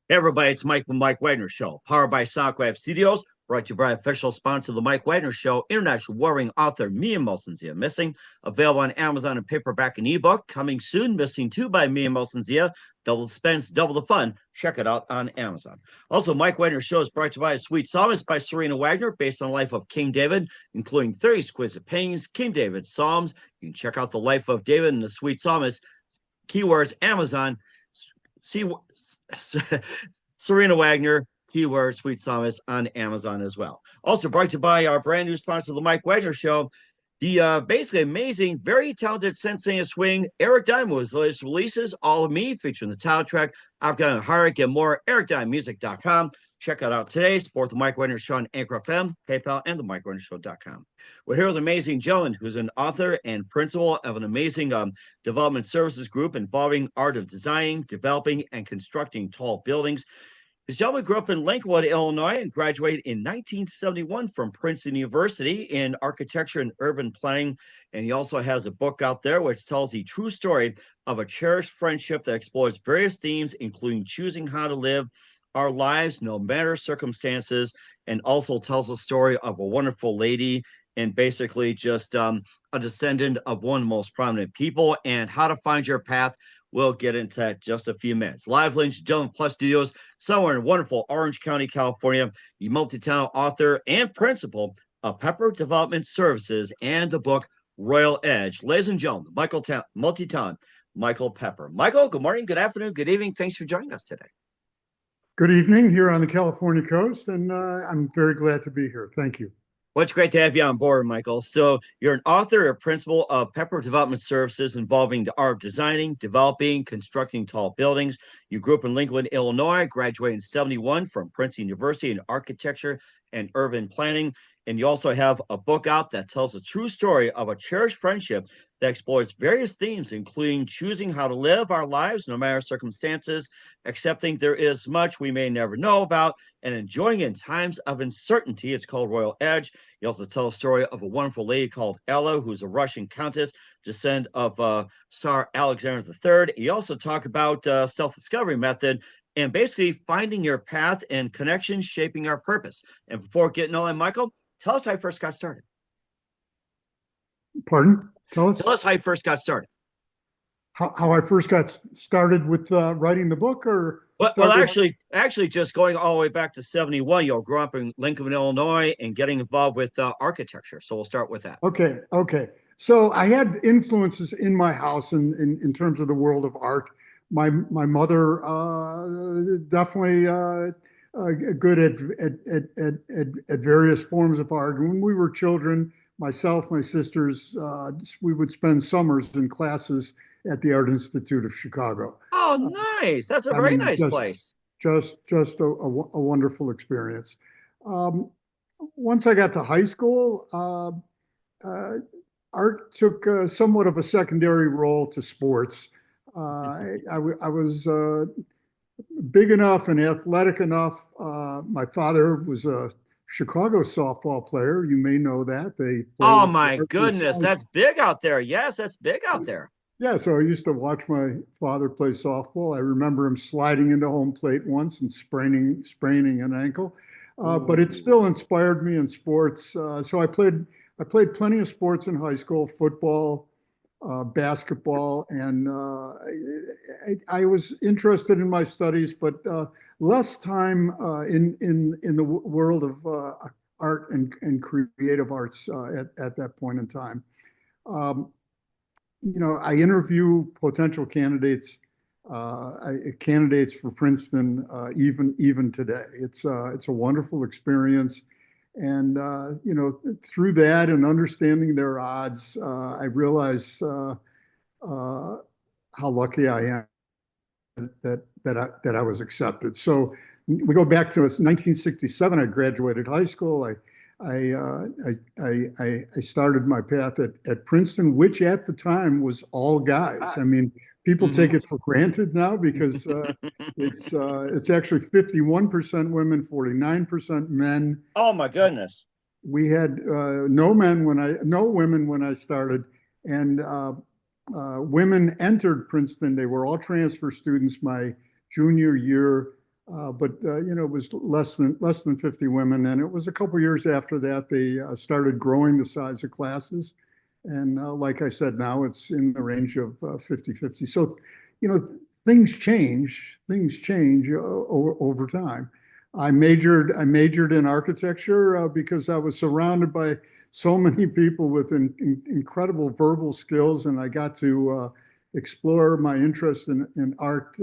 Hey everybody, it's Mike from Mike Wagner Show, powered by SoundCraft Studios, brought to you by official sponsor of the Mike Wagner Show, international warring author Mia Molson-Zia Missing, available on Amazon in paperback and ebook, coming soon, Missing 2 by Mia Molson-Zia, double the expense, double the fun. Check it out on Amazon. Also, Mike Wagner Show is brought to you by Sweet Psalmist by Serena Wagner, based on the life of King David, including 30 exquisite paintings, King David Psalms. You can check out the life of David and the Sweet Psalmist. Keywords Amazon. See Serena Wagner, keyword Sweet Psalmist on Amazon as well. Also brought to you by our brand new sponsor, The Mike Wagner Show. The basically amazing, very talented Sensei of Swing, Eric Diamond's latest releases, All of Me, featuring the title track, I've Got a Heart, get more, ericdiamondmusic.com. Check it out today. Support the Mike Wagner Show on Anchor FM, PayPal, and the MikeWagnerShow.com. We're here with an amazing gentleman who's an author and principal of an amazing development services group involving art of designing, developing, and constructing tall buildings. This gentleman grew up in Lakewood, Illinois, and graduated in 1971 from Princeton University in architecture and urban planning. And he also has a book out there which tells the true story of a cherished friendship that explores various themes, including choosing how to live our lives no matter circumstances, and also tells the story of a wonderful lady and basically just a descendant of one of the most prominent people, and how to find your path. We'll get into that just a few minutes. Live Lynch Dillon Plus Studios, somewhere in wonderful Orange County, California. The multi-talent author and principal of Pepper Development Services and the book Royal Edge. Ladies and gentlemen, multi-talent Michael Pepper. Michael, good morning, good afternoon, good evening. Thanks for joining us today. Good evening here on the California coast, and I'm very glad to be here. Thank you. Well, it's great to have you on board, Michael. So you're an author or principal of Pepper Development Services involving the art of designing, developing, constructing tall buildings. You grew up in Lakewood, Illinois, graduated in 71 from Princeton University in architecture and urban planning. And you also have a book out that tells the true story of a cherished friendship that explores various themes, including choosing how to live our lives no matter circumstances, accepting there is much we may never know about, and enjoying in times of uncertainty. It's called Royal Edge. You also tell a story of a wonderful lady called Ella, who's a Russian countess, descendant of Tsar Alexander III. You also talk about self-discovery method and basically finding your path and connections shaping our purpose. And before getting all that, Michael, tell us how you first got started. Pardon? Tell us how you first got started. How I first got started with writing the book, or well, actually, just going all the way back to 71. You'll grow up in Lincoln, Illinois, and getting involved with architecture. So we'll start with that. Okay. So I had influences in my house in terms of the world of art. My mother definitely good at various forms of art. When we were children, myself, my sisters, we would spend summers in classes at the Art Institute of Chicago. Oh, nice! That's a very nice place. Just a wonderful experience. Once I got to high school, art took somewhat of a secondary role to sports. I was big enough and athletic enough. My father was a Chicago softball player. You may know that. Oh my goodness, that's big out there. Yes, that's big out there. Yeah, so I used to watch my father play softball. I remember him sliding into home plate once and spraining an ankle. But it still inspired me in sports. So I played plenty of sports in high school: football, basketball, and I was interested in my studies, but less time in the world of art and creative arts at that point in time. I interview potential candidates for Princeton even today. It's a wonderful experience. And, through that and understanding their odds, I realize how lucky I am that I was accepted. So we go back to 1967. I graduated high school. I started my path at Princeton, which at the time was all guys. I mean, people take it for granted now because it's actually 51% women, 49% men. Oh my goodness! We had no women when I started, and women entered Princeton. They were all transfer students my junior year. It was less than 50 women, and it was a couple years after that they started growing the size of classes, and like I said, now it's in the range of 50-50. So, you know, things change over time. I majored in architecture because I was surrounded by so many people with incredible verbal skills, and I got to explore my interest in art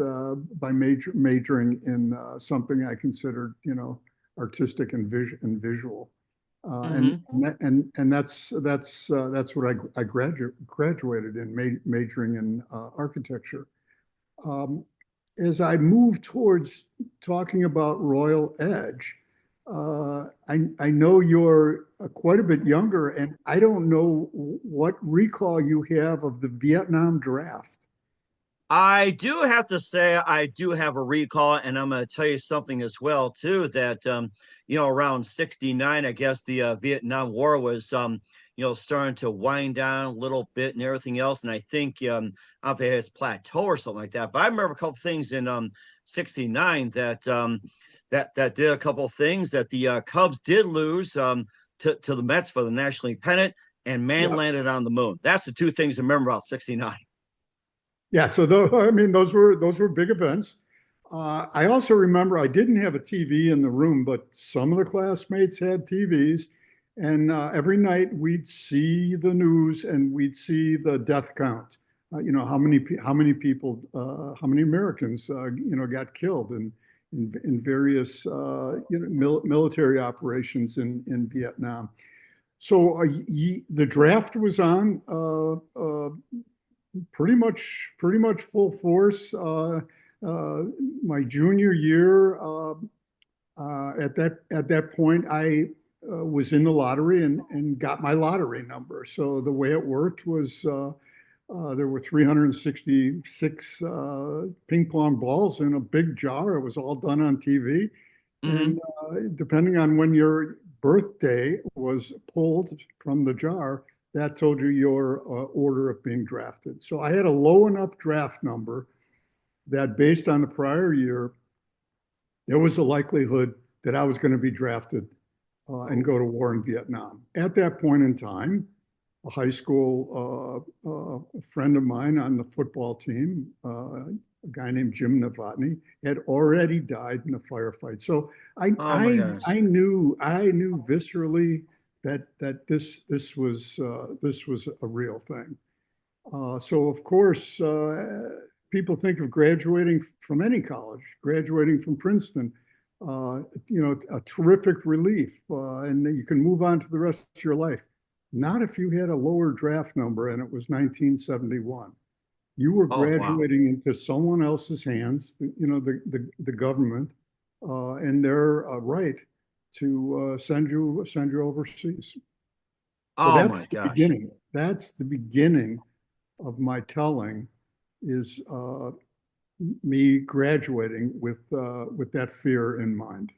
by majoring in something I considered, artistic and visual. Hmm. And that's what I graduated in, majoring in architecture. Um, as I move towards talking about Royal Edge, I know you're quite a bit younger, and I don't know what recall you have of the Vietnam draft. I do have to say I do have a recall, and I'm going to tell you something as well too. That around '69, I guess the Vietnam War was starting to wind down a little bit and everything else. And I think I don't know if it has plateau or something like that. But I remember a couple things in '69 that did a couple of things that the Cubs did lose to the Mets for the National League pennant, and man Yeah. landed on the moon. That's the two things I remember about '69. Yeah, so I mean, those were big events. I also remember I didn't have a TV in the room, but some of the classmates had TVs, and every night we'd see the news and we'd see the death count. How many people, how many Americans, got killed in various military operations in Vietnam. So the draft was on. Pretty much full force. My junior year, at that point, I was in the lottery and got my lottery number. So the way it worked was there were 366 ping pong balls in a big jar. It was all done on TV, Hmm. and depending on when your birthday was pulled from the jar, that told you your order of being drafted. So I had a low enough draft number that based on the prior year, there was a likelihood that I was going to be drafted and go to war in Vietnam. At that point in time, a high school friend of mine on the football team, a guy named Jim Novotny, had already died in a firefight. So I Oh my I gosh. I knew viscerally that this was a real thing. So of course, people think of graduating from any college, graduating from Princeton, a terrific relief, and then you can move on to the rest of your life. Not if you had a lower draft number and it was 1971. You were Oh wow. graduating into someone else's hands, the government, and their right to send you overseas. So Oh that's my the gosh. beginning. That's the beginning of my telling is me graduating with that fear in mind.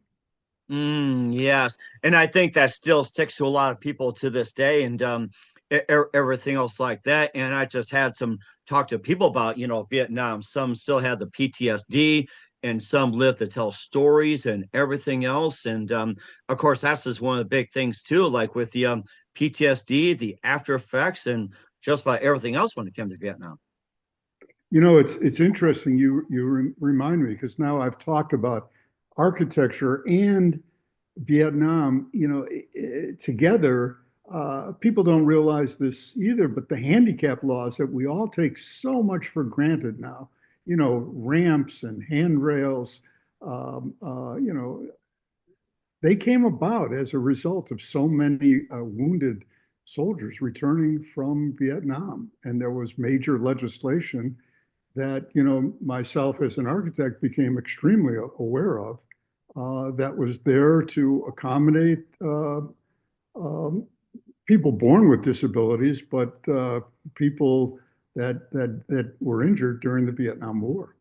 Yes, and I think that still sticks to a lot of people to this day, and everything else like that. And I just had some talk to people about Vietnam. Some still had the PTSD, and some live to tell stories and everything else. And of course, that's just one of the big things too. Like with the PTSD, the after effects, and just about everything else when it came to Vietnam. It's interesting you remind me because now I've talked about architecture and Vietnam, together. People don't realize this either, but the handicap laws that we all take so much for granted now, ramps and handrails, they came about as a result of so many wounded soldiers returning from Vietnam. And there was major legislation that, myself as an architect became extremely aware of that was there to accommodate people born with disabilities, but people that were injured during the Vietnam War.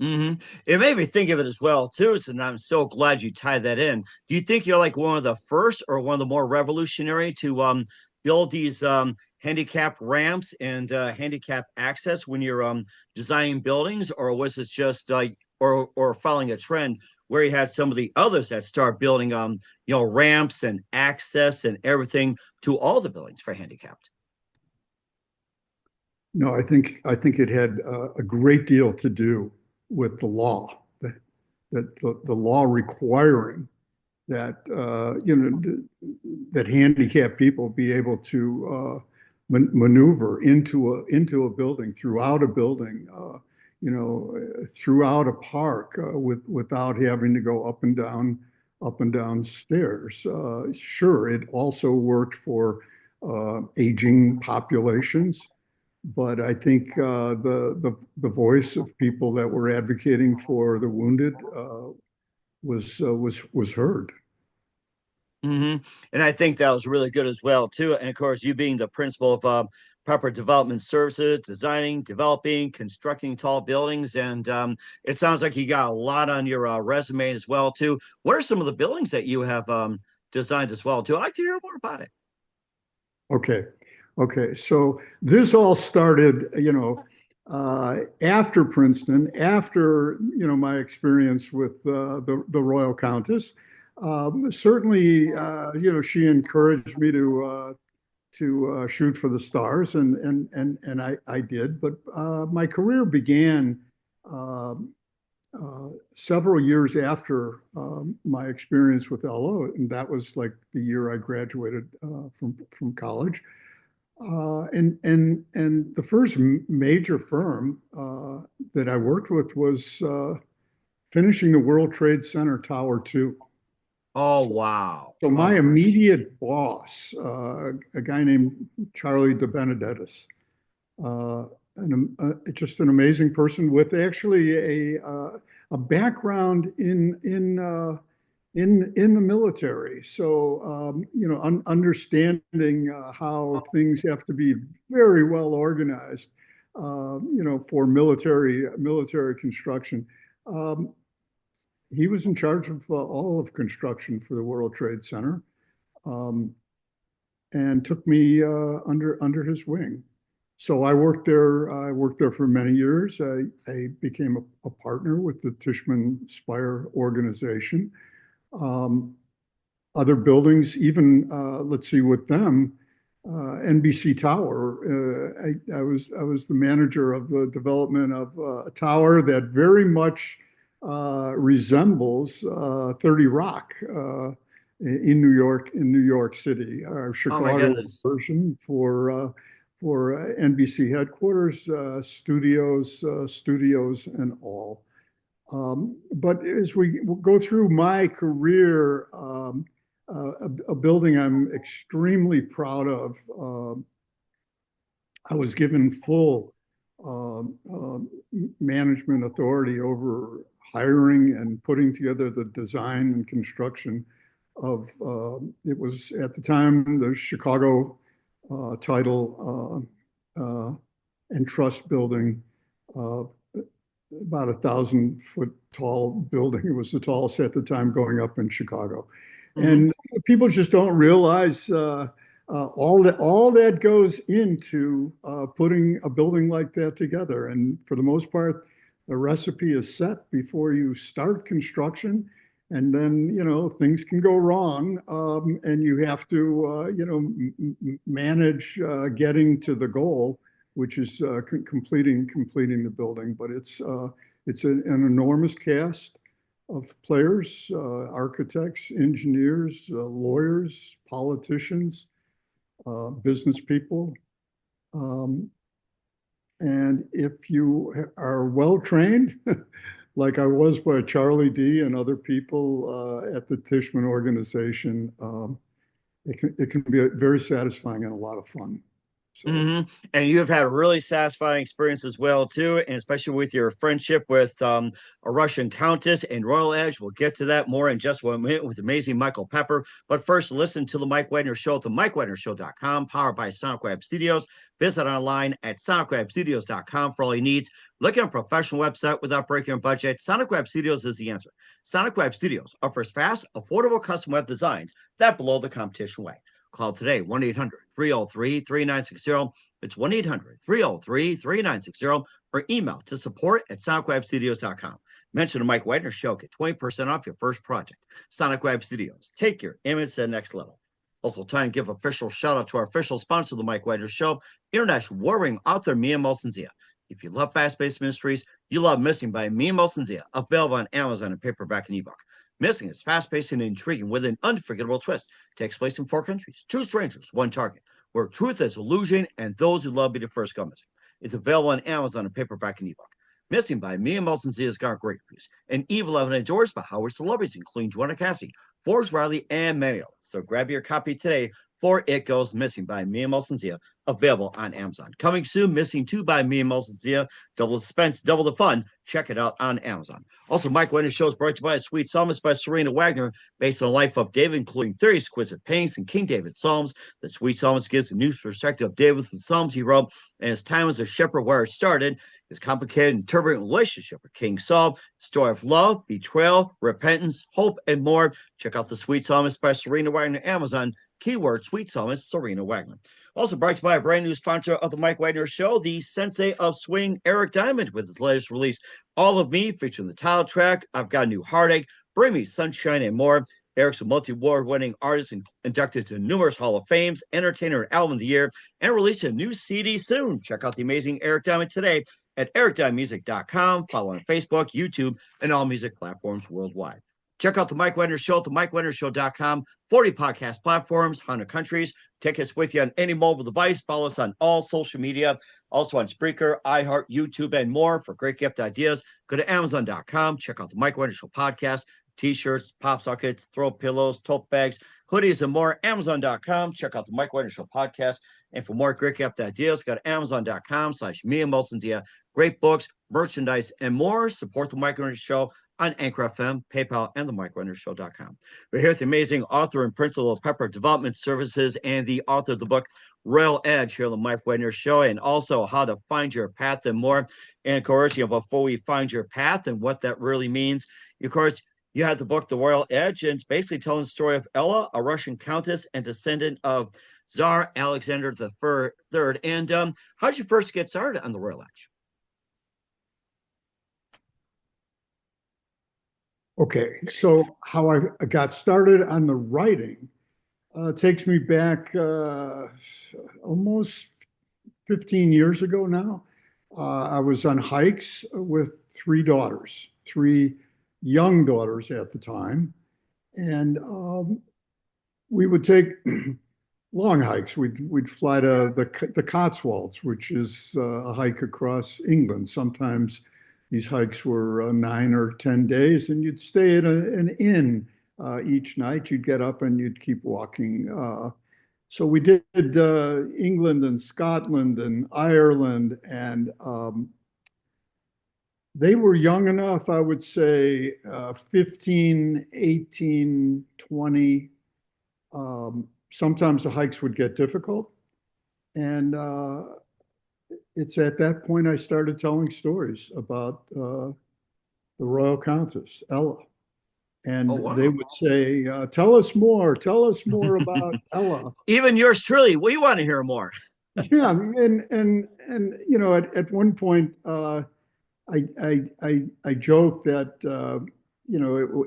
It made me think of it as well too, so I'm so glad you tied that in. Do you think you're like one of the first or one of the more revolutionary to build these handicap ramps and handicap access when you're designing buildings, or was it just or following a trend where you had some of the others that start building ramps and access and everything to all the buildings for handicapped. No, I think it had a great deal to do with the law, the law requiring that that handicapped people be able to maneuver into a building, throughout a building, throughout a park, without having to go up and down stairs. Sure, it also worked for aging populations, but I think the voice of people that were advocating for the wounded was heard. And I think that was really good as well too. And of course, you being the principal of proper development services, designing, developing, constructing tall buildings, and it sounds like you got a lot on your resume as well too. What are some of the buildings that you have designed as well too? I'd like to hear more about it. Okay. Okay. So this all started, after Princeton, after, my experience with the Royal Countess. Certainly, she encouraged me to shoot for the stars, and I did. But my career began several years after my experience with Ella, and that was like the year I graduated from college. And the first major firm that I worked with was finishing the World Trade Center Tower 2. Oh, wow. So my Oh, immediate boss, a guy named Charlie De Benedettis, just an amazing person with actually a background in the military. So understanding how things have to be very well organized, for military construction. He was in charge of all of construction for the World Trade Center, and took me under his wing. So I worked there. I worked there for many years. I became a partner with the Tishman Speyer organization. Other buildings, even let's see, with them, NBC Tower. I was the manager of the development of a tower that very much resembles 30 Rock in New York City. Our oh my Chicago goodness. version for NBC headquarters, studios, and all. But as we go through my career, a building I'm extremely proud of, I was given full management authority over hiring and putting together the design and construction of, it was at the time the Chicago Title and Trust building, about 1,000-foot tall building. It was the tallest at the time going up in Chicago. And people just don't realize all that goes into putting a building like that together. And for the most part, the recipe is set before you start construction. And then, things can go wrong, and you have to, manage getting to the goal, which is completing the building. But it's an enormous cast of players, architects, engineers, lawyers, politicians, business people. And if you are well trained, like I was by Charlie D and other people at the Tishman organization, it can be very satisfying and a lot of fun. So. And you have had a really satisfying experience as well too, and especially with your friendship with a Russian countess and Royal Edge. We'll get to that more in just 1 minute with amazing Michael Pepper. But first, listen to the Mike Wagner Show at the MikeWagnerShow.com, powered by Sonic Web Studios. Visit online at SonicWebStudios.com for all your needs. Look at a professional website without breaking your budget. Sonic Web Studios is the answer. Sonic Web Studios offers fast, affordable custom web designs that blow the competition away. Call today, 1-800-303-3960. It's 1-800-303-3960, or email to support@sonicwebstudios.com. Mention the Mike Wagner Show. Get 20% off your first project. Sonic Web Studios. Take your image to the next level. Also, time to give official shout out to our official sponsor of the Mike Wagner Show, international warring author Mia Molson-Zia. If you love fast-paced mysteries, you love Missing by Mia Molson-Zia, available on Amazon in paperback and ebook. Missing is fast-paced and intriguing with an unforgettable twist. Takes place in 4 countries, 2 strangers, 1 target, where truth is illusion and those who love be the first go missing. It's available on Amazon in paperback and ebook. Missing by Mia Molson-Zia has got great reviews. And Evil Evan endorsed by Howard celebrities, including Joanna Cassie, Forrest Riley, and many others. So grab your copy today for It Goes Missing by Mia Molson-Zia, available on Amazon. Coming soon, Missing 2 by Mia Molson-Zia. Double the suspense, double the fun. Check it out on Amazon. Also, Mike Wagner Show is brought to you by Sweet Psalmist by Serena Wagner, based on the life of David, including 30 exquisite paintings and King David Psalms. The Sweet Psalmist gives a new perspective of David through the Psalms he wrote and his time as a shepherd where it started, his complicated and turbulent relationship with King Saul, story of love, betrayal, repentance, hope, and more. Check out the Sweet Psalmist by Serena Wagner, Amazon. Keyword Sweet Psalmist, Serena Wagner. Also brought to you by a brand new sponsor of the Mike Wagner Show, the Sensei of Swing, Eric Diamond, with his latest release, All of Me, featuring the title track, I've Got a New Heartache, Bring Me Sunshine, and more. Eric's a multi-award winning artist and inducted to numerous Hall of Fames, entertainer and album of the year, and release a new CD soon. Check out the amazing Eric Diamond today at ericdiamondmusic.com. Follow on Facebook, YouTube, and all music platforms worldwide. Check out the Mike Wagner Show at themikewagnershow.com. 40 podcast platforms, 100 countries. Take us with you on any mobile device. Follow us on all social media. Also on Spreaker, iHeart, YouTube, and more. For great gift ideas, go to Amazon.com. Check out the Mike Wagner Show podcast. T-shirts, pop sockets, throw pillows, tote bags, hoodies, and more. Amazon.com. Check out the Mike Wagner Show podcast. And for more great gift ideas, go to Amazon.com/Mia Molson-Zia. Great books, merchandise, and more. Support the Mike Wagner Show on Anchor FM, PayPal, and the MikeWagnerShow.com. We're here with the amazing author and principal of Pepper Development Services and the author of the book Royal Edge here on the Mike Wagner Show, and also how to find your path and more. And of course, before we find your path and what that really means, of course, you have the book The Royal Edge, and it's basically telling the story of Ella, a Russian countess and descendant of Tsar Alexander III. And how did you first get started on The Royal Edge? Okay, so how I got started on the writing takes me back almost 15 years ago now. I was on hikes with 3 daughters, 3 young daughters at the time, and we would take long hikes. We'd fly to the Cotswolds, which is a hike across England. Sometimes these hikes were 9 or 10 days, and you'd stay at an inn each night. You'd get up and you'd keep walking. So we did England and Scotland and Ireland, and they were young enough, I would say 15, 18, 20. Sometimes the hikes would get difficult. And it's at that point I started telling stories about the Royal Countess, Ella. And wow. They would say, tell us more about Ella. Even yours truly, we want to hear more. Yeah, and at one point I joked that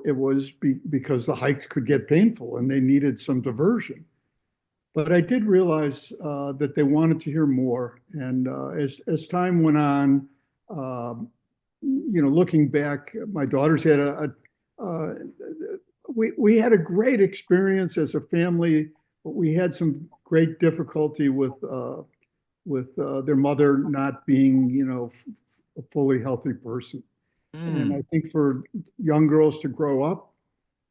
it was because the hikes could get painful and they needed some diversion. But I did realize that they wanted to hear more. And as time went on, looking back, my daughters had we had a great experience as a family, but we had some great difficulty with their mother not being, a fully healthy person. And I think for young girls to grow up,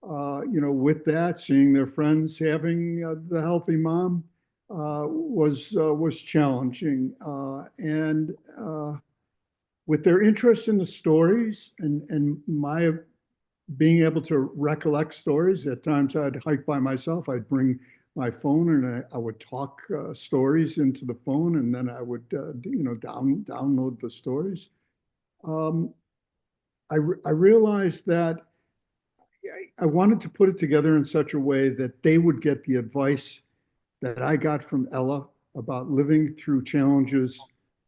with that, seeing their friends having the healthy mom was challenging. And with their interest in the stories and my being able to recollect stories, at times I'd hike by myself. I'd bring my phone and I would talk stories into the phone, and then I would download the stories. I realized that I wanted to put it together in such a way that they would get the advice that I got from Ella about living through challenges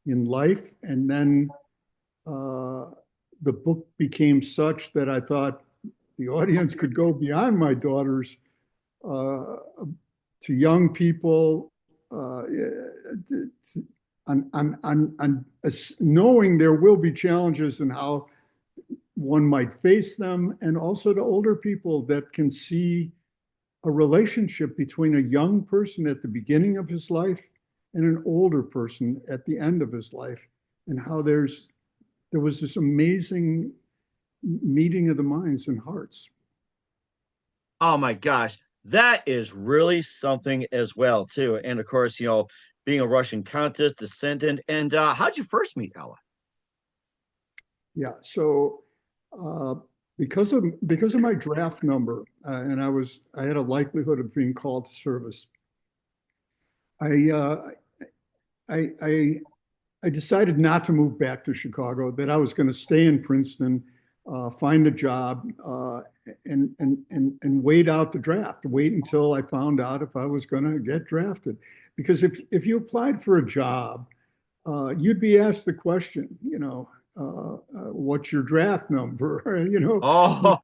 in life, and then the book became such that I thought the audience could go beyond my daughters uh, to young people, on knowing there will be challenges and how one might face them, and also to older people that can see a relationship between a young person at the beginning of his life and an older person at the end of his life, and how there was this amazing meeting of the minds and hearts. Oh my gosh, that is really something as well too. And of course, being a Russian countess descendant. And how'd you first meet Ella? Yeah. So uh, because of my draft number, and I had a likelihood of being called to service. I uh, I I decided not to move back to Chicago. That I was going to stay in Princeton, find a job, and wait out the draft. Wait until I found out if I was going to get drafted. Because if you applied for a job, you'd be asked the question, what's your draft number? Oh,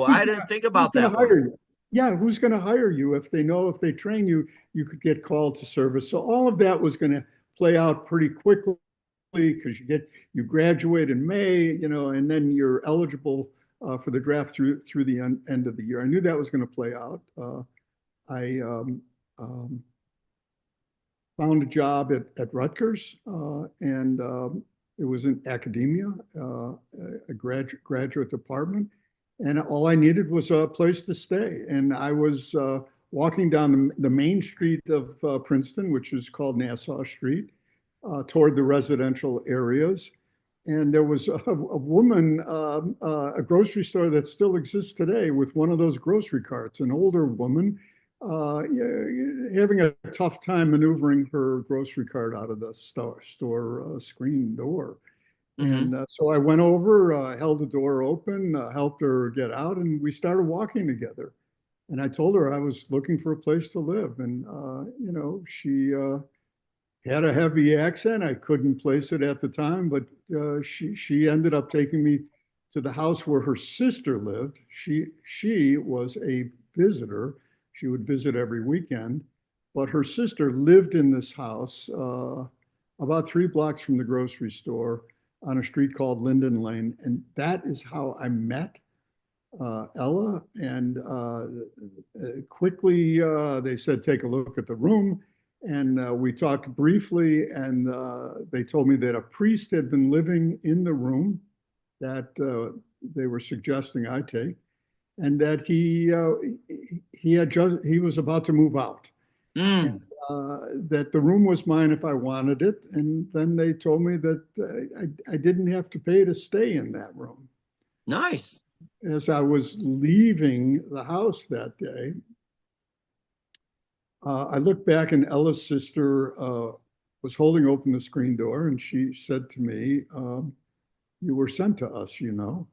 Who's I didn't think who's about going that to one. hire you? Yeah, who's going to hire you if they know if they train you, you could get called to service. So all of that was going to play out pretty quickly because you graduate in May, and then you're eligible for the draft through the end of the year. I knew that was going to play out. I um, found a job at Rutgers, and it was in academia, a graduate department, and all I needed was a place to stay. And I was walking down the main street of Princeton, which is called Nassau Street, toward the residential areas. And there was a woman, a grocery store that still exists today, with one of those grocery carts, an older woman, having a tough time maneuvering her grocery cart out of the store screen door. Hmm. And so I went over, held the door open, helped her get out, and we started walking together. And I told her I was looking for a place to live. And, she had a heavy accent. I couldn't place it at the time, but she ended up taking me to the house where her sister lived. She was a visitor. She would visit every weekend, but her sister lived in this house about 3 blocks from the grocery store on a street called Linden Lane, and that is how I met Ella. And quickly they said, take a look at the room. And we talked briefly, and they told me that a priest had been living in the room that they were suggesting I take, and that he was about to move out, and Mm, that the room was mine if I wanted it. And then they told me that I didn't have to pay to stay in that room. nice. As I was leaving the house that day, I looked back, and Ella's sister was holding open the screen door, and she said to me, "You were sent to us, you know."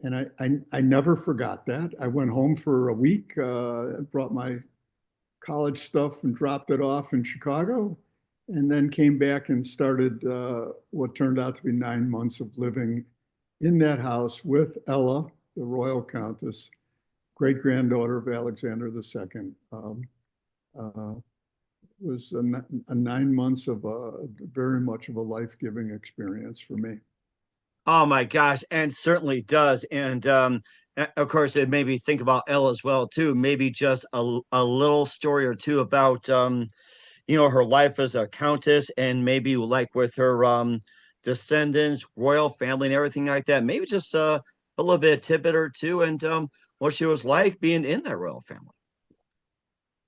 And I never forgot that. I went home for a week, brought my college stuff and dropped it off in Chicago, and then came back and started what turned out to be 9 months of living in that house with Ella, the royal countess, great granddaughter of Alexander II. Uh, was a 9 months of very much of a life-giving experience for me. Oh my gosh, and certainly does. And of course, it made me think about Elle as well too. Maybe just a little story or two about her life as a countess, and maybe like with her descendants, royal family, and everything like that. Maybe just a little bit of tidbit or two, and what she was like being in that royal family.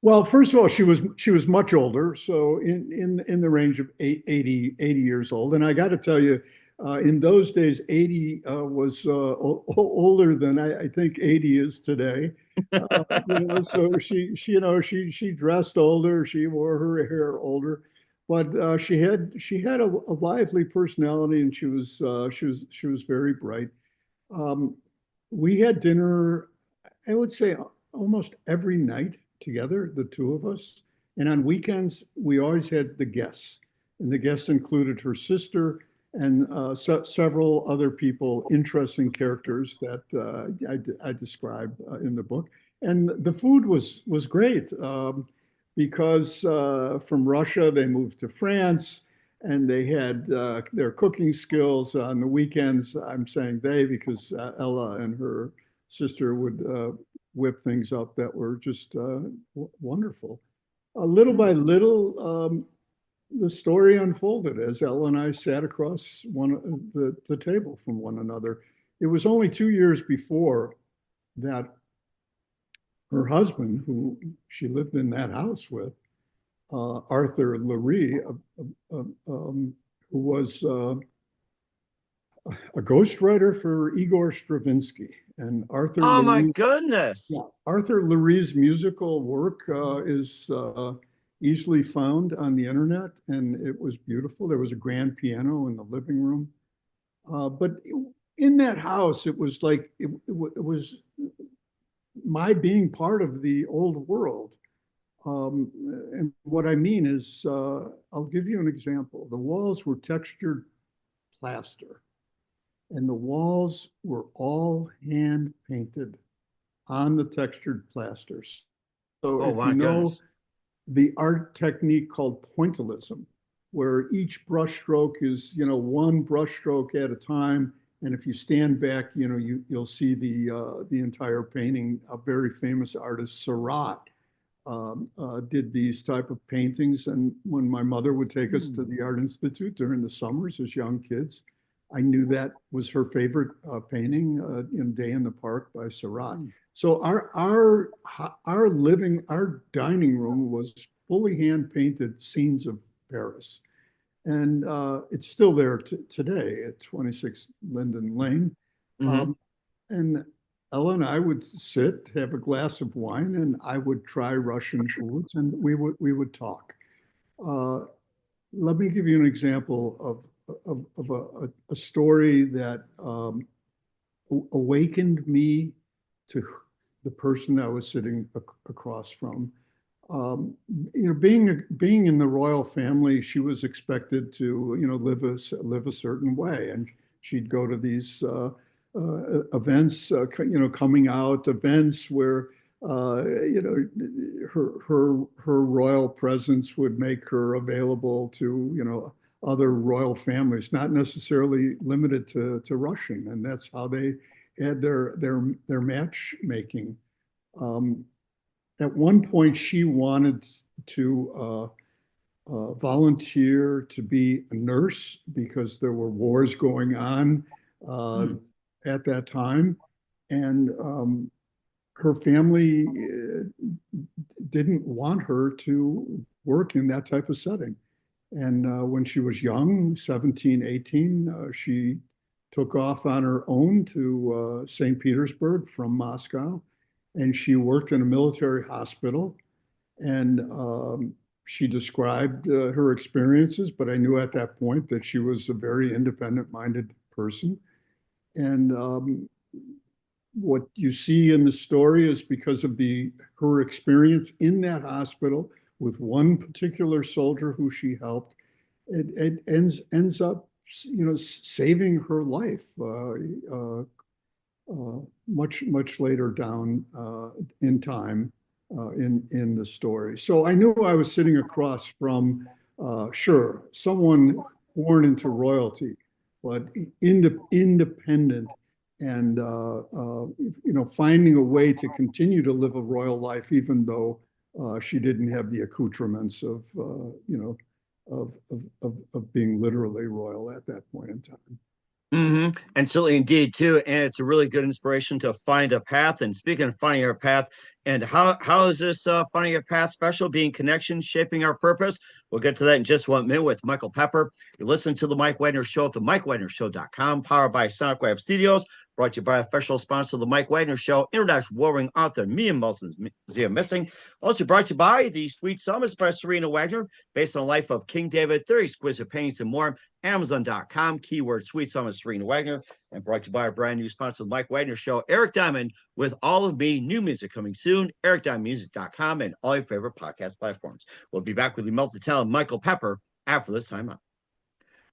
Well, first of all, she was much older, so in the range of 80 years old. And I got to tell you, in those days, 80 was older than I think 80 is today. So she dressed older, she wore her hair older, but she had a lively personality, and she was very bright. Um, we had dinner, I would say, almost every night together, the two of us. And on weekends, we always had the guests. And the guests included her sister and several other people, interesting characters that I describe in the book. And the food was great because from Russia they moved to France, and they had their cooking skills on the weekends. I'm saying they because Ella and her sister would whip things up that were just wonderful. Little by little, the story unfolded as Ella and I sat across the table from one another. It was only 2 years before that her husband, who she lived in that house with, Arthur Lurie, who was a ghostwriter for Igor Stravinsky. And Arthur Oh my Lurie, goodness. yeah, Arthur Lurie's musical work is easily found on the internet, and it was beautiful. There was a grand piano in the living room. But in that house, it was like it was my being part of the old world. And what I mean is, I'll give you an example. The walls were textured plaster, and the walls were all hand painted on the textured plasters. So Oh if my you know goodness. the art technique called pointillism, where each brushstroke is, one brushstroke at a time. And if you stand back, you'll see the entire painting. A very famous artist, Seurat, did these type of paintings. And when my mother would take us to the Art Institute during the summers as young kids, I knew that was her favorite painting, in Day in the Park by Seurat. So our dining room was fully hand painted scenes of Paris, and it's still there today at 26 Linden Lane. Mm-hmm. And Ella and I would sit, have a glass of wine, and I would try Russian foods, and we would talk. Uh, Let me give you an example of a story that awakened me to the person I was sitting across from. Being in the royal family, she was expected to, live a certain way, and she'd go to these events, coming out events where, her royal presence would make her available to, other royal families, not necessarily limited to Russian, and that's how they had their matchmaking. Um, at one point, she wanted to volunteer to be a nurse because there were wars going on at that time, and her family didn't want her to work in that type of setting. And when she was young, 17, 18, she took off on her own to St. Petersburg from Moscow, and she worked in a military hospital. And she described her experiences, but I knew at that point that she was a very independent-minded person. And what you see in the story is because of her experience in that hospital with one particular soldier who she helped, it ends up, saving her life much later down in time in the story. So I knew I was sitting across from, sure, someone born into royalty, but independent, and finding a way to continue to live a royal life, even though she didn't have the accoutrements of being literally royal at that point in time. Mm-hmm. And certainly indeed too. And it's a really good inspiration to find a path. And speaking of finding our path, and how is this finding a path special? Being connection, shaping our purpose. We'll get to that in just 1 minute with Michael Pepper. You're listening to the Mike Wagner Show at the MikeWagnerShow.com, powered by Sonic Web Studios, brought to you by official sponsor of the Mike Wagner Show, international warring author Mia Molson's Museum Missing. Also brought to you by the Sweet Summits by Serena Wagner, based on the life of King David, 30 exquisite paintings and more. Amazon.com, keyword Sweet Summit Serena Wagner, and brought to you by our brand new sponsor, the Mike Wagner Show, Eric Diamond, with All of Me, new music coming soon, ericdiamondmusic.com, and all your favorite podcast platforms. We'll be back with the multi-talented Michael Pepper after this time out.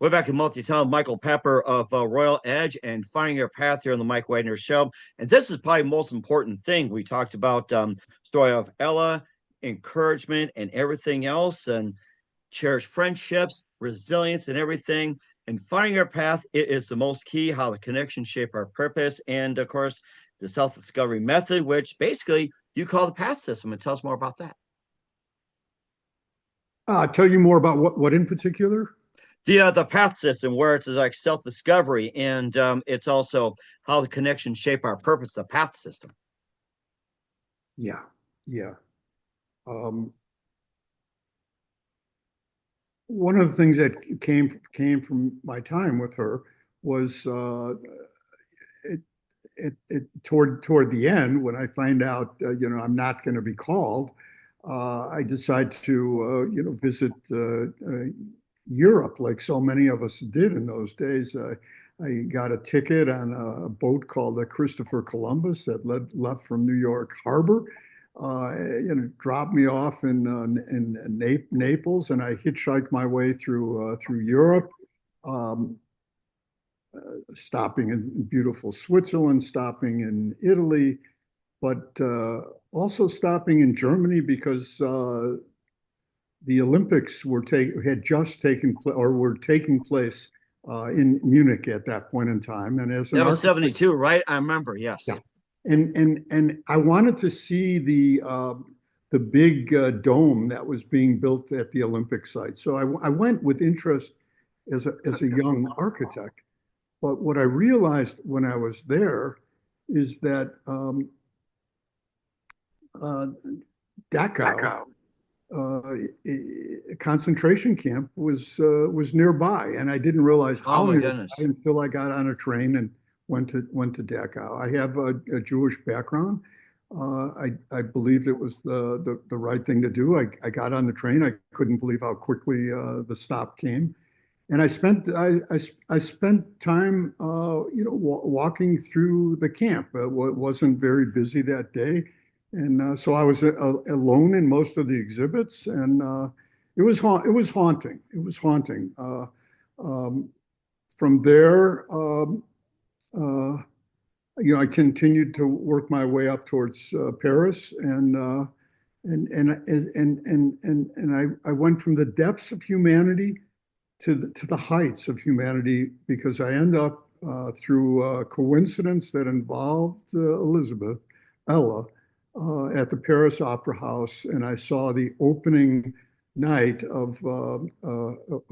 We're back in multi-talent Michael Pepper of Royal Edge and Finding Your Path here on the Mike Wagner Show. And this is probably the most important thing. We talked about story of Ella, encouragement, and everything else, and cherish friendships, resilience, and everything. And finding our path it is the most key. How the connections shape our purpose, and of course, the self-discovery method, which basically you call the path system. And tell us more about that. Tell you more about what in particular? The path system, where it's like self-discovery, and it's also how the connections shape our purpose, the path system. Yeah, yeah. Um, One of the things that came from my time with her was it, toward the end, when I find out I'm not going to be called. I decide to visit Europe, like so many of us did in those days. I got a ticket on a boat called the Christopher Columbus that left from New York Harbor. Dropped me off in Naples, and I hitchhiked my way through Europe, um, stopping in beautiful Switzerland, stopping in Italy, but also stopping in Germany because the Olympics had just taken or were taking place in Munich at that point in time. And as an That was architect, 72, right? I remember, yes. yeah, and I wanted to see the big dome that was being built at the Olympic site. So I went with interest as a young architect. But what I realized when I was there is that uh, Dachau, a concentration camp, was nearby, and I didn't realize Oh how my nearby goodness. until I got on a train and went to Dachau. I have a Jewish background. I believed it was the right thing to do. I got on the train. I couldn't believe how quickly the stop came, and I spent time walking through the camp. It wasn't very busy that day, and so I was alone in most of the exhibits, and it was haunting. It was haunting. Um, from there, uh, I continued to work my way up towards Paris, and I went from the depths of humanity to the heights of humanity because I end up through a coincidence that involved Elizabeth, Ella, at the Paris Opera House, and I saw the opening night of a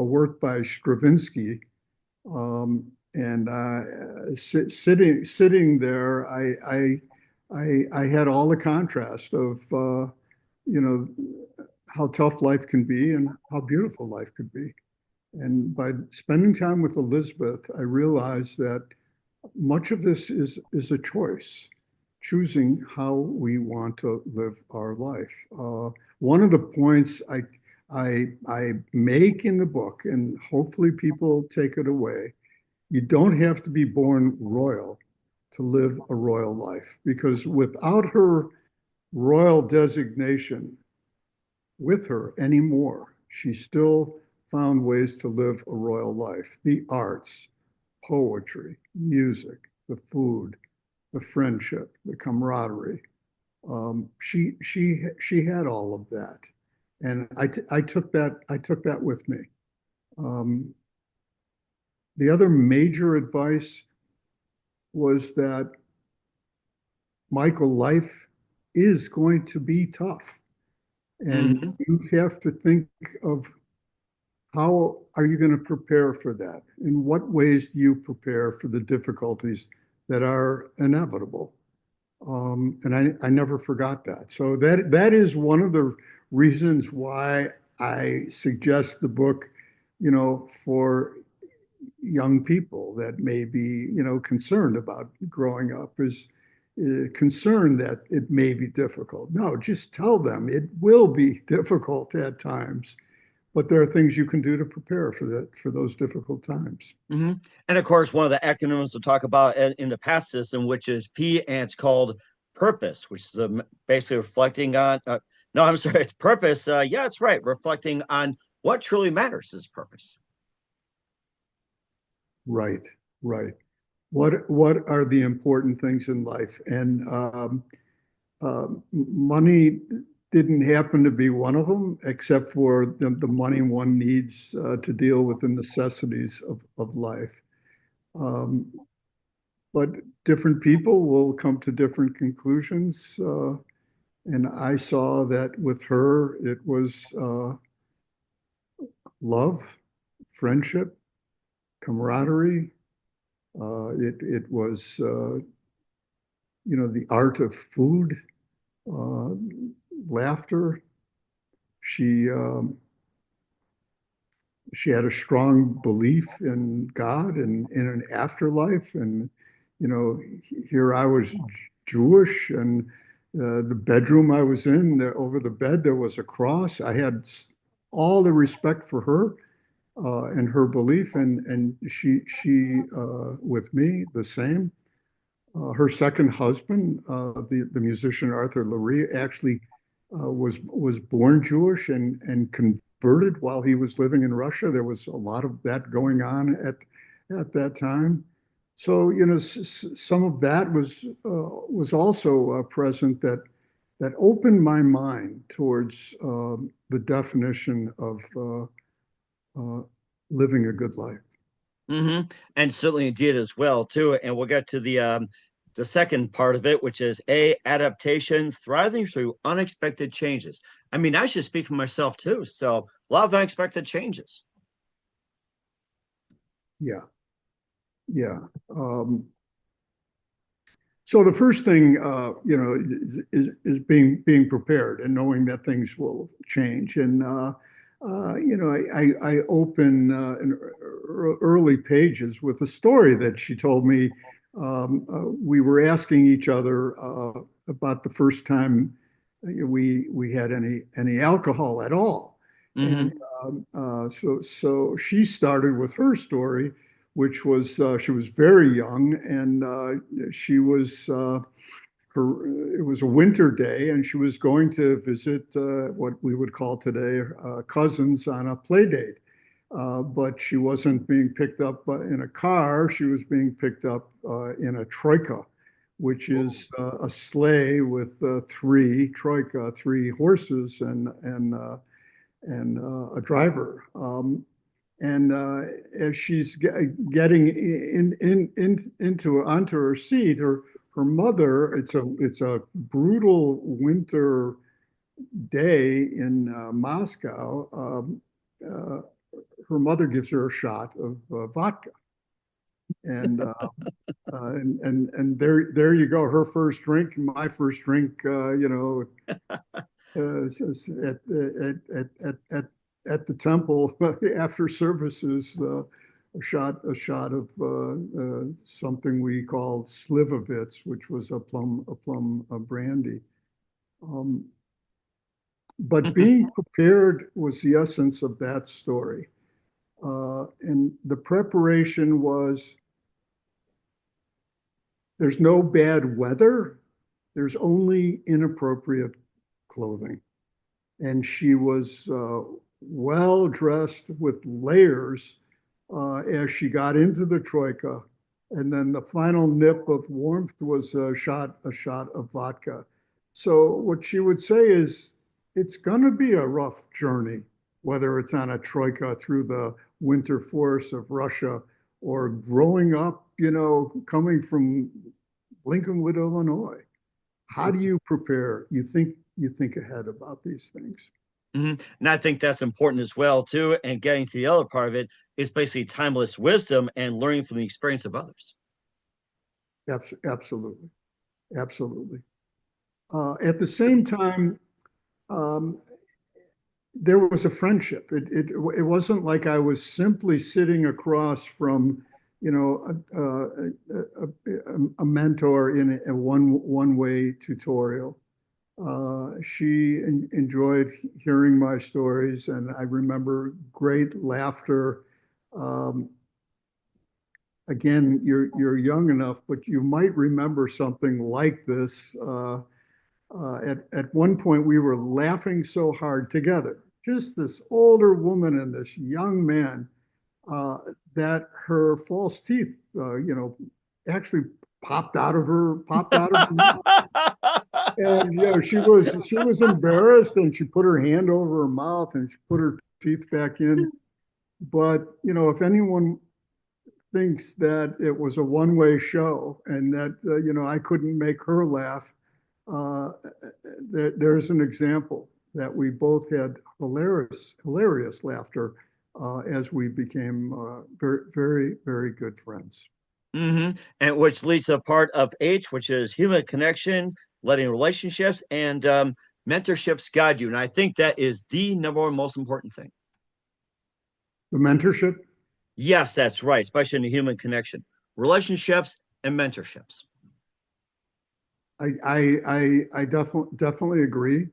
work by Stravinsky. And sitting there, I had all the contrast of you know how tough life can be and how beautiful life could be. And by spending time with Elizabeth, I realized that much of this is a choice, choosing how we want to live our life. One of the points I make in the book, and hopefully people take it away, you don't have to be born royal to live a royal life, because without her royal designation with her anymore, she still found ways to live a royal life. The arts, poetry, music, the food, the friendship, the camaraderie. She had all of that, and I took that with me. Um, the other major advice was that, Michael, life is going to be tough, and Mhm. you have to think of how are you going to prepare for that? In what ways do you prepare for the difficulties that are inevitable? And I never forgot that. So that is one of the reasons why I suggest the book, for young people that may be, concerned about growing up, is concerned that it may be difficult. No, just tell them it will be difficult at times, but there are things you can do to prepare for those difficult times. Hmm. And of course, one of the acronyms we'll talk about in the path system, which is P, and it's called purpose, which is basically reflecting on. No, I'm sorry, it's purpose. Yeah, it's right. Reflecting on what truly matters is purpose. Right, right. What are the important things in life? And money didn't happen to be one of them, except for the money one needs to deal with the necessities of life. Um, but different people will come to different conclusions. And I saw that with her, it was love, friendship, camaraderie. It was, the art of food, uh, laughter. She um, she had a strong belief in God and in an afterlife. And, here I was Jewish, and the bedroom I was in, over the bed, there was a cross. I had all the respect for her and her belief, and she with me, the same. Her second husband, the musician Arthur Lurie, actually was born Jewish and converted while he was living in Russia. There was a lot of that going on at that time. So some of that was also present that opened my mind towards the definition of uh, living a good life. Hmm. And certainly did as well too. And we'll get to the second part of it, which is a adaptation, thriving through unexpected changes. I mean, I should speak for myself too. So a lot of unexpected changes. Yeah, yeah. Um, So the first thing, is being prepared and knowing that things will change. And I open in early pages with a story that she told me. We were asking each other about the first time we had any alcohol at all, and Hmm. so she started with her story, which was she was very young, and she was her. It was a winter day, and she was going to visit what we would call today cousins on a play date. But she wasn't being picked up in a car. She was being picked up in a troika, which is a sleigh with three horses and a driver. And as she's getting into onto her seat, her mother. It's a brutal winter day in Moscow. Uh, Her mother gives her a shot of vodka, and and there you go. Her first drink, my first drink. At the temple after services, a shot of something we called Slivovitz, which was a plum brandy. Um, but being prepared was the essence of that story, and the preparation was there's no bad weather, there's only inappropriate clothing. And she was well dressed with layers as she got into the troika. And then the final nip of warmth was a shot of vodka. So what she would say is, it's going to be a rough journey, whether it's on a troika through the winter forests of Russia or growing up, coming from Lincolnwood, Illinois. How do you prepare? You think ahead about these things. Hmm. And I think that's important as well too. And getting to the other part of it is basically timeless wisdom and learning from the experience of others. Absolutely, absolutely. At the same time, um, there was a friendship. It wasn't like I was simply sitting across from, a mentor in a one way tutorial. She enjoyed hearing my stories, and I remember great laughter. Um, Again, you're young enough, but you might remember something like this. At one point, we were laughing so hard together, just this older woman and this young man. Uh, that her false teeth, actually popped out of her mouth. And she was embarrassed, and she put her hand over her mouth and she put her teeth back in. But if anyone thinks that it was a one-way show and that I couldn't make her laugh, there's an example that we both had hilarious laughter as we became very, very, very good friends. And which leads to part of H, which is human connection, letting relationships and mentorships guide you. And I think that is the number one most important thing. The mentorship? Yes, that's right, especially in the human connection, relationships and mentorships. I definitely agree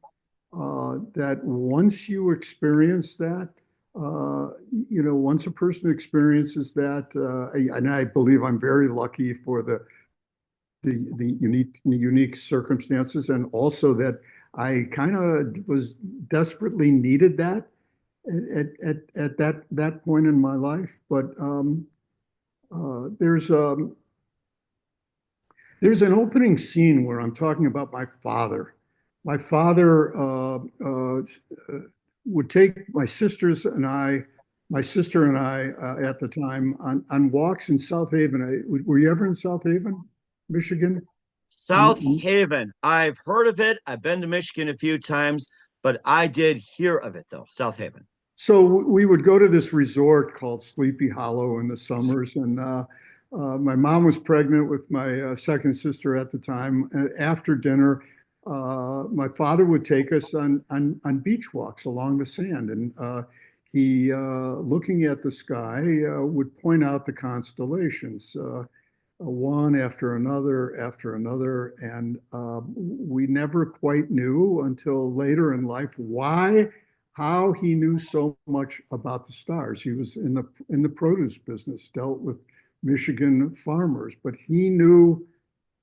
that once you experience that, once a person experiences that, and I believe I'm very lucky for the unique circumstances, and also that I kind of was desperately needed that at that point in my life. But there's an opening scene where I'm talking about my father. My father would take my sister and I at the time on walks in South Haven. Were you ever in South Haven, Michigan? South Haven. I've heard of it. I've been to Michigan a few times, but I did hear of it though, South Haven. So we would go to this resort called Sleepy Hollow in the summers, and my mom was pregnant with my second sister at the time. After dinner, my father would take us on beach walks along the sand, and he, looking at the sky, would point out the constellations, one after another, and we never quite knew until later in life how he knew so much about the stars. He was in the produce business, dealt with Michigan farmers, but he knew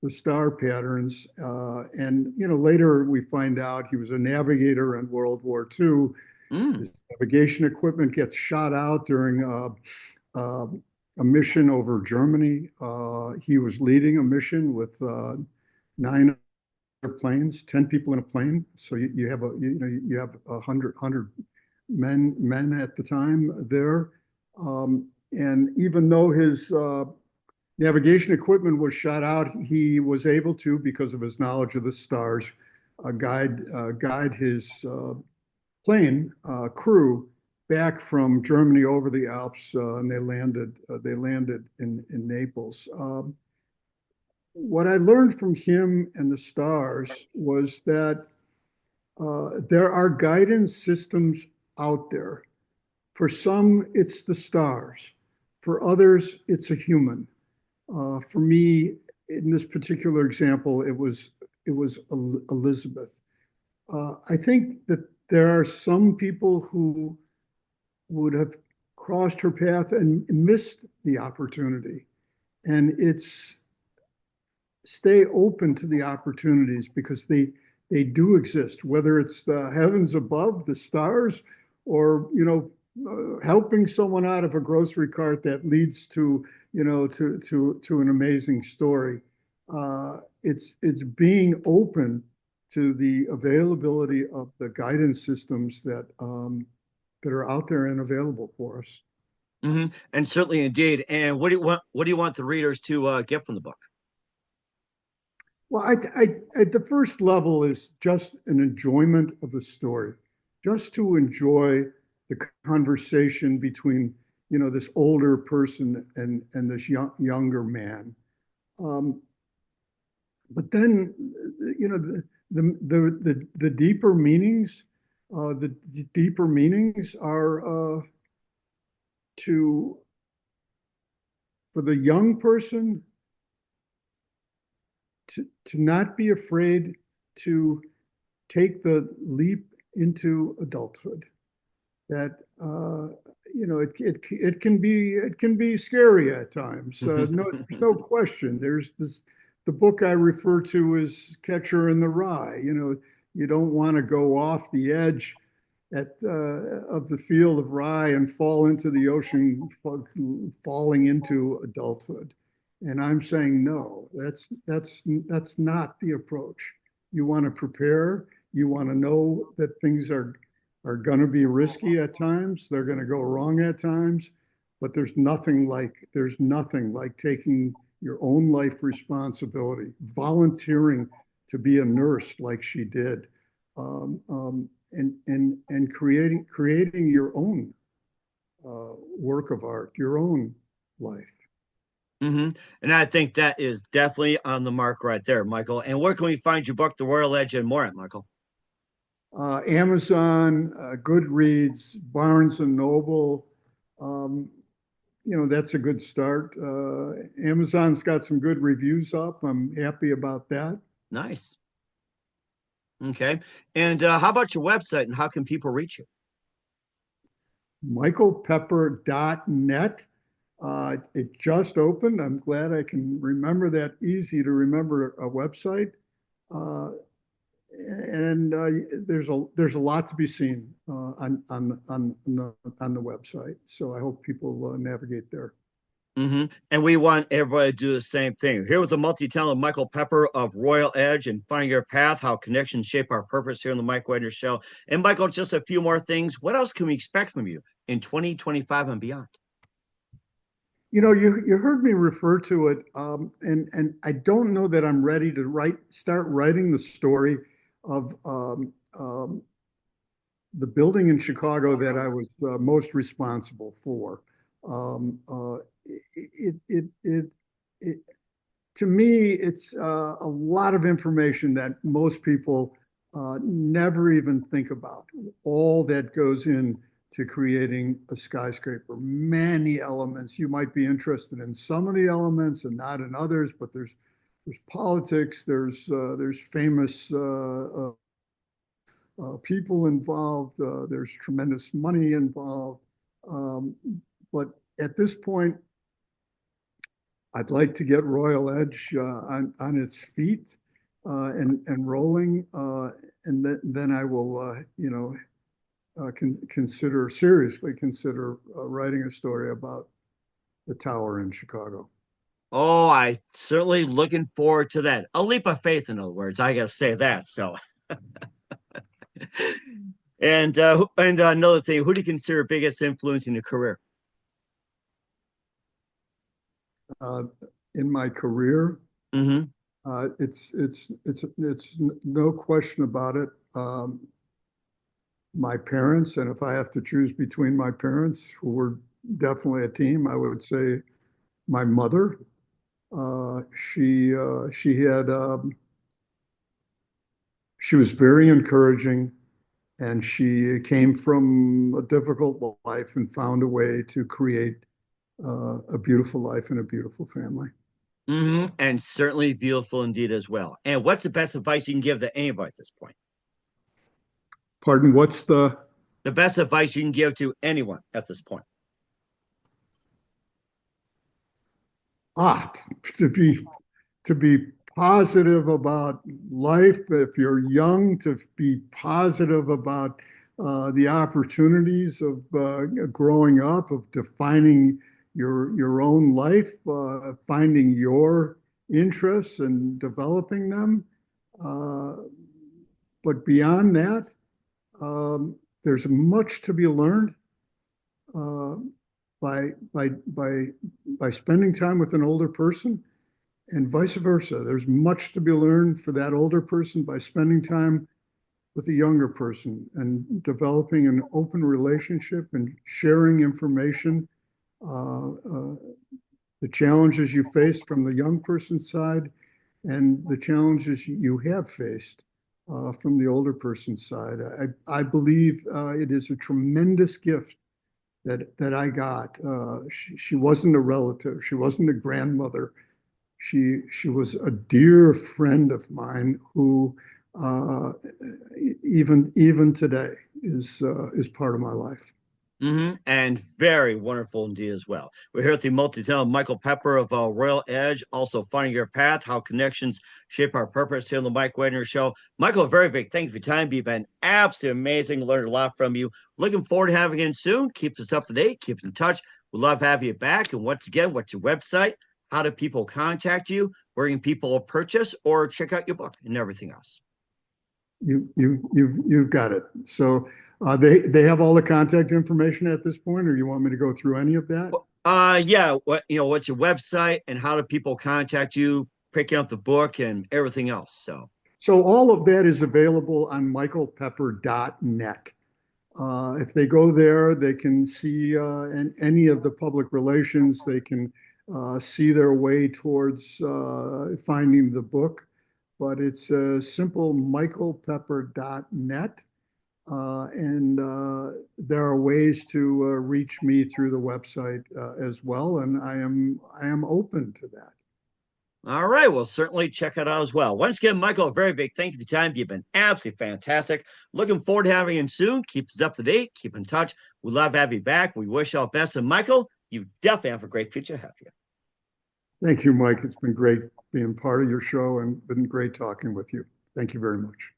the star patterns. And later we find out he was a navigator in World War II. His navigation equipment gets shot out during a mission over Germany. He was leading a mission with 9 planes, 10 people in a plane. So you have a hundred men at the time there. And even though his navigation equipment was shot out, he was able to, because of his knowledge of the stars, guide his plane crew back from Germany over the Alps, and they landed in Naples. What I learned from him and the stars was that there are guidance systems out there. For some, it's the stars. For others, it's a human. For me, in this particular example, it was Elizabeth. I think that there are some people who would have crossed her path and missed the opportunity. And it's stay open to the opportunities, because they do exist, whether it's the heavens above, the stars, or helping someone out of a grocery cart that leads to an amazing story. It's being open to the availability of the guidance systems that are out there and available for us. And certainly, indeed. And what do you want the readers to get from the book? Well, I at the first level is just an enjoyment of the story, just to enjoy the conversation between this older person and this younger man. But then the deeper meanings, are for the young person to not be afraid to take the leap into adulthood. That it can be scary at times. No question. There's the book I refer to as Catcher in the Rye. You don't want to go off the edge of the field of rye and fall into the ocean, falling into adulthood. And I'm saying no, that's not the approach. You want to prepare. You want to know that things are going to be risky at times. They're going to go wrong at times, but there's nothing like taking your own life responsibility, volunteering to be a nurse like she did, and creating your own work of art, your own life. Hmm. And I think that is definitely on the mark right there, Michael. And where can we find your book, The Royal Edge, and more at, Michael? Amazon, Goodreads, Barnes and Noble. Um, that's a good start. Amazon's got some good reviews up. I'm happy about that. Nice. Okay. And how about your website and how can people reach you? michaelpepper.net. It just opened. I'm glad I can remember that easy to remember a website. Uh, and there's a lot to be seen on the website. So I hope people navigate there. And we want everybody to do the same thing. Here with the multi-talented Michael Pepper of Royal Edge and Finding Your Path, how connections shape our purpose here on the Mike Wagner Show. And Michael, just a few more things. What else can we expect from you in 2025 and beyond? You heard me refer to it, and I don't know that I'm ready to start writing the story of the building in Chicago that I was most responsible for. Um, uh, it, it, it, it, to me, it's a lot of information that most people never even think about. All that goes in to creating a skyscraper. Many elements. You might be interested in some of the elements and not in others, but there's politics. There's famous people involved. There's tremendous money involved. Um, but at this point, I'd like to get Royal Edge on its feet and rolling, and then I will, seriously consider writing a story about the tower in Chicago. Oh, I certainly looking forward to that. A leap of faith, in other words. I gotta say that. So, and another thing, who do you consider biggest influence in your career? Uh, in my career, Hmm. it's no question about it. My parents, and if I have to choose between my parents, who were definitely a team, I would say my mother. She was very encouraging, and she came from a difficult life and found a way to create a beautiful life and a beautiful family. And certainly beautiful indeed as well. And what's the best advice you can give to anybody at this point? Pardon, what's the The best advice you can give to anyone at this point. ah to be positive about life? If you're young, to be positive about the opportunities of growing up, of defining your own life, finding your interests and developing them. Uh, but beyond that, um, there's much to be learned uh, by by by by spending time with an older person, and vice versa. There's much to be learned for that older person by spending time with a younger person and developing an open relationship and sharing information. The challenges you face from the young person's side and the challenges you have faced from the older person's side. I believe it is a tremendous gift that I got. She wasn't a relative. She wasn't a grandmother. She was a dear friend of mine who even today is part of my life. And very wonderful indeed as well. We're here with the multi-talented Michael Pepper of Royal Edge, also Finding Your Path, How Connections Shape Our Purpose here on the Mike Wagner Show. Michael, a very big thank you for your time. You've been absolutely amazing. Learned a lot from you. Looking forward to having you in soon. Keep us up to date. Keep in touch. We'd love having you back. And once again, what's your website? How do people contact you? Where can people purchase or check out your book and everything else? You've got it. So they have all the contact information at this point, or you want me to go through any of that? Yeah. What's your website and how do people contact you, picking up the book and everything else? So all of that is available on michaelpepper.net. If they go there, they can see any of the public relations. They can see their way towards finding the book. But it's simple michaelpepper.net. And there are ways to reach me through the website as well. And I am open to that. All right. Well, certainly check it out as well. Once again, Michael, a very big thank you for your time. You've been absolutely fantastic. Looking forward to having you soon. Keep us up to date. Keep in touch. We'd love to have you back. We wish you all the best. And Michael, you definitely have a great future ahead of you. Thank you, Mike. It's been great being part of your show and been great talking with you. Thank you very much.